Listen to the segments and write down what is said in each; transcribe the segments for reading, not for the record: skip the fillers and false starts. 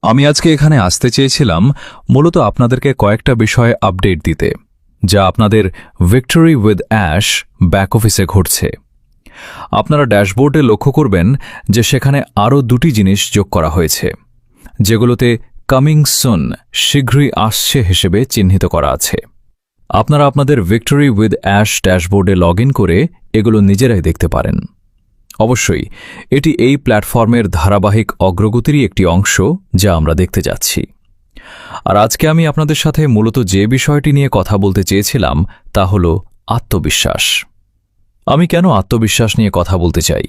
আমি আজকে এখানে আসতে চেয়েছিলাম মূলত আপনাদেরকে কয়েকটা বিষয়ে আপডেট দিতে, যা আপনাদের ভিক্টরি উইথ অ্যাশ ব্যাক অফিসে ঘটছে। আপনারা ড্যাশবোর্ডে লক্ষ্য করবেন যে সেখানে আরও দুটি জিনিস যোগ করা হয়েছে, যেগুলোতে কামিং সুন শীঘ্রই আসছে হিসেবে চিহ্নিত করা আছে। আপনারা আপনাদের ভিক্টরি উইথ অ্যাশ ড্যাশবোর্ডে লগ ইন করে এগুলো নিজেরাই দেখতে পারেন। অবশ্যই এটি এই প্ল্যাটফর্মের ধারাবাহিক অগ্রগতিরই একটি অংশ যা আমরা দেখতে যাচ্ছি। আর আজকে আমি আপনাদের সাথে মূলত যে বিষয়টি নিয়ে কথা বলতে চেয়েছিলাম তা হল আত্মবিশ্বাস। আমি কেন আত্মবিশ্বাস নিয়ে কথা বলতে চাই?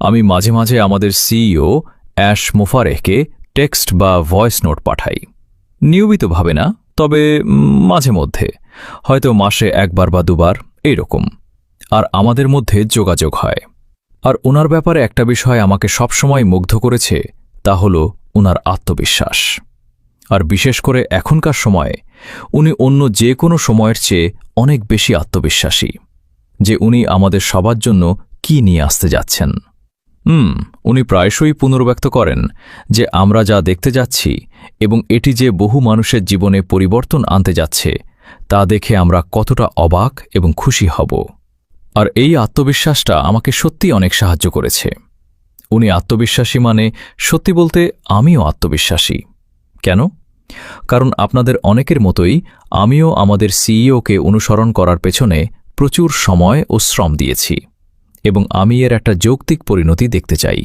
আমি মাঝে মাঝে আমাদের সিইও অ্যাশ মোফারেহকে টেক্সট বা ভয়েস নোট পাঠাই। নিয়মিতভাবে না, তবে মাঝে মধ্যে, হয়তো মাসে একবার বা দুবার এইরকম। আর আমাদের মধ্যে যোগাযোগ হয়। আর ওনার ব্যাপারে একটা বিষয় আমাকে সবসময় মুগ্ধ করেছে, তা হল ওনার আত্মবিশ্বাস। আর বিশেষ করে এখনকার সময়ে উনি অন্য যে কোনো সময়ের চেয়ে অনেক বেশি আত্মবিশ্বাসী যে উনি আমাদের সবার জন্য কি নিয়ে আসতে যাচ্ছেন। উনি প্রায়শই পুনর্ব্যক্ত করেন যে আমরা যা দেখতে যাচ্ছি এবং এটি যে বহু মানুষের জীবনে পরিবর্তন আনতে যাচ্ছে তা দেখে আমরা কতটা অবাক এবং খুশি হব। আর এই আত্মবিশ্বাসটা আমাকে সত্যি অনেক সাহায্য করেছে। উনি আত্মবিশ্বাসী মানে সত্যি বলতে আমিও আত্মবিশ্বাসী। কেন? কারণ আপনাদের অনেকের মতোই আমিও আমাদের সিইওকে অনুসরণ করার পেছনে প্রচুর সময় ও শ্রম দিয়েছি এবং আমি এর একটা যৌক্তিক পরিণতি দেখতে চাই।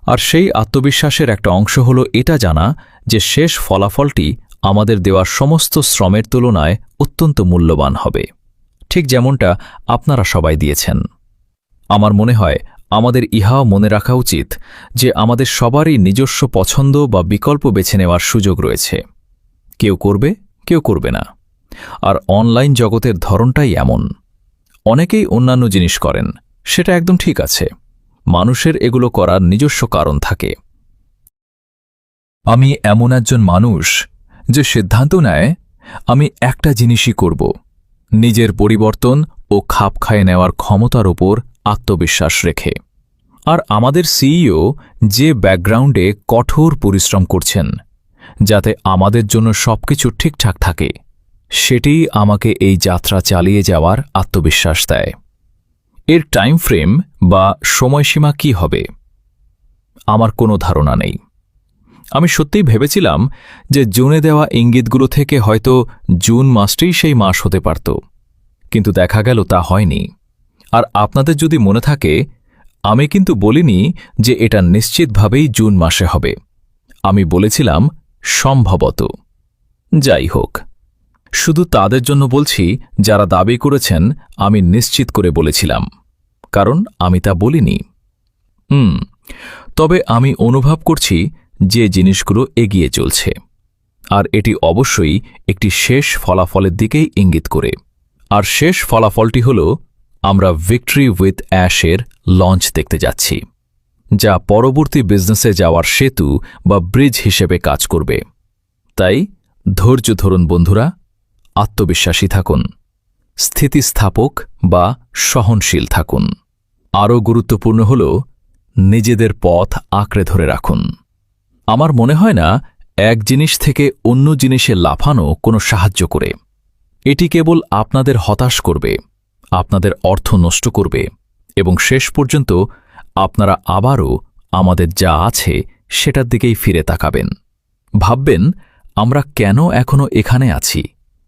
আর সেই আত্মবিশ্বাসের একটা অংশ হল এটা জানা যে শেষ ফলাফলটি আমাদের দেওয়ার সমস্ত শ্রমের তুলনায় অত্যন্ত মূল্যবান হবে, ঠিক যেমনটা আপনারা সবাই দিয়েছেন। আমার মনে হয় আমাদের ইহাও মনে রাখা উচিত যে আমাদের সবারই নিজস্ব পছন্দ বা বিকল্প বেছে নেওয়ার সুযোগ রয়েছে। কেউ করবে, কেউ করবে না। আর অনলাইন জগতের ধরনটাই এমন। অনেকেই অন্যান্য জিনিস করেন, সেটা একদম ঠিক আছে। মানুষের এগুলো করার নিজস্ব কারণ থাকে। আমি এমন একজন মানুষ যে সিদ্ধান্ত নেয় আমি একটা জিনিসই করব, নিজের পরিবর্তন ও খাপ খাইয়ে নেওয়ার ক্ষমতার ওপর আত্মবিশ্বাস রেখে। আর আমাদের সিইও যে ব্যাকগ্রাউন্ডে কঠোর পরিশ্রম করছেন যাতে আমাদের জন্য সবকিছু ঠিকঠাক থাকে, সেটিই আমাকে এই যাত্রা চালিয়ে যাওয়ার আত্মবিশ্বাস দেয়। এর টাইম ফ্রেম বা সময়সীমা কি হবে আমার কোনো ধারণা নেই। আমি সত্যিই ভেবেছিলাম যে জুনে দেওয়া ইঙ্গিতগুলো থেকে হয়তো জুন মাসটাই সেই মাস হতে পারত, কিন্তু দেখা গেল তা হয়নি। আর আপনাদের যদি মনে থাকে, আমি কিন্তু বলিনি যে এটা নিশ্চিতভাবেই জুন মাসে হবে। আমি বলেছিলাম সম্ভবত। যাই হোক, শুধু তাদের জন্য বলছি যারা দাবি করেছেন আমি নিশ্চিত করে বলেছিলাম, কারণ আমি তা বলিনি। তবে আমি অনুভব করছি যে জিনিসগুলো এগিয়ে চলছে, আর এটি অবশ্যই একটি শেষ ফলাফলের দিকেই ইঙ্গিত করে। আর শেষ ফলাফলটি হল আমরা ভিক্টরি উইথ অ্যাশের লঞ্চ দেখতে যাচ্ছি, যা পরবর্তী বিজনেসে যাওয়ার সেতু বা ব্রিজ হিসেবে কাজ করবে। তাই ধৈর্য ধরুন বন্ধুরা, আত্মবিশ্বাসী থাকুন, স্থিতিস্থাপক বা সহনশীল থাকুন। আরও গুরুত্বপূর্ণ হল নিজেদের পথ আঁকড়ে ধরে রাখুন। আমার মনে হয় না এক জিনিস থেকে অন্য জিনিসে লাফানো কোনো সাহায্য করে। এটি কেবল আপনাদের হতাশ করবে, আপনাদের অর্থ নষ্ট করবে এবং শেষ পর্যন্ত আপনারা আবারও আমাদের যা আছে সেটার দিকেই ফিরে তাকাবেন। ভাববেন আমরা কেন এখনো এখানে আছি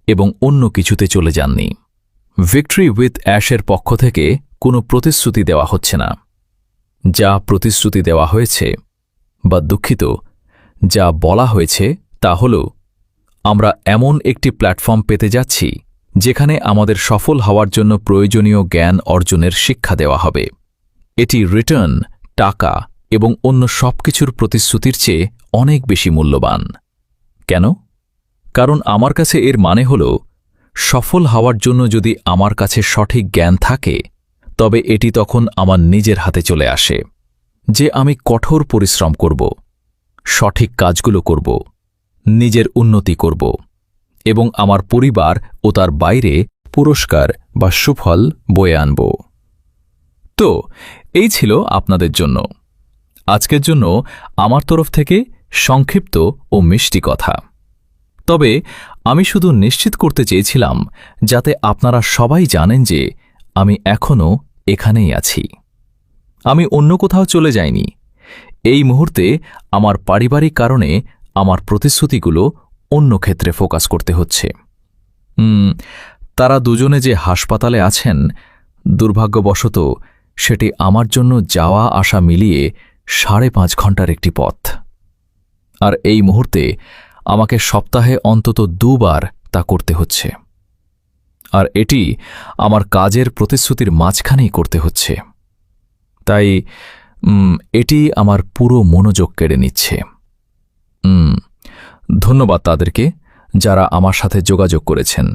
এবং অন্য কিছুতে চলে যাননি। ভিক্টরি উইথ অ্যাশের পক্ষ থেকে কোনো প্রতিশ্রুতি দেওয়া হচ্ছে না। যা প্রতিশ্রুতি দেওয়া হয়েছে, বা দুঃখিত, যা বলা হয়েছে তা হল আমরা এমন একটি প্ল্যাটফর্ম পেতে যাচ্ছি যেখানে আমাদের সফল হওয়ার জন্য প্রয়োজনীয় জ্ঞান অর্জনের শিক্ষা দেওয়া হবে। এটি রিটার্ন, টাকা এবং অন্য সবকিছুর প্রতিশ্রুতির চেয়ে অনেক বেশি মূল্যবান। কেন? কারণ আমার কাছে এর মানে হল সফল হওয়ার জন্য যদি আমার কাছে সঠিক জ্ঞান থাকে, তবে এটি তখন আমার নিজের হাতে চলে আসে যে আমি কঠোর পরিশ্রম করব, সঠিক কাজগুলো করব, নিজের উন্নতি করব এবং আমার পরিবার ও তার বাইরে পুরস্কার বা সুফল বয়ে আনব। তো এই ছিল আপনাদের জন্য। আজকের জন্য আমার তরফ থেকে সংক্ষিপ্ত ও মিষ্টি কথা। তবে আমি শুধু নিশ্চিত করতে চেয়েছিলাম যাতে আপনারা সবাই জানেন যে আমি এখনও এখানেই আছি। আমি অন্য কোথাও চলে যাইনি। এই মুহূর্তে আমার পারিবারিক কারণে আমার প্রতিশ্রুতিগুলো অন্য ক্ষেত্রে ফোকাস করতে হচ্ছে। তারা দুজনে যে হাসপাতালে আছেন, দুর্ভাগ্যবশত সেটি আমার জন্য যাওয়া আসা মিলিয়ে 5.5 ঘন্টার একটি পথ। আর এই মুহূর্তে আমাকে সপ্তাহে অন্তত 2 বার তা করতে হচ্ছে। আর এটি আমার কাজের প্রতিশ্রুতির মাঝখানেই করতে হচ্ছে। তাই এটি আমার পুরো মনোযোগ কেড়ে নিচ্ছে। ধন্যবাদ তাদেরকে যারা আমার সাথে যোগাযোগ করেছেন,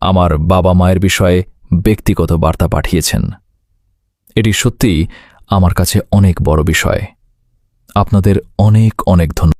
আমার বাবা মায়ের বিষয়ে ব্যক্তিগত বার্তা পাঠিয়েছেন। এটি সত্যিই আমার কাছে অনেক বড় বিষয়। আপনাদের অনেক অনেক ধন্যবাদ।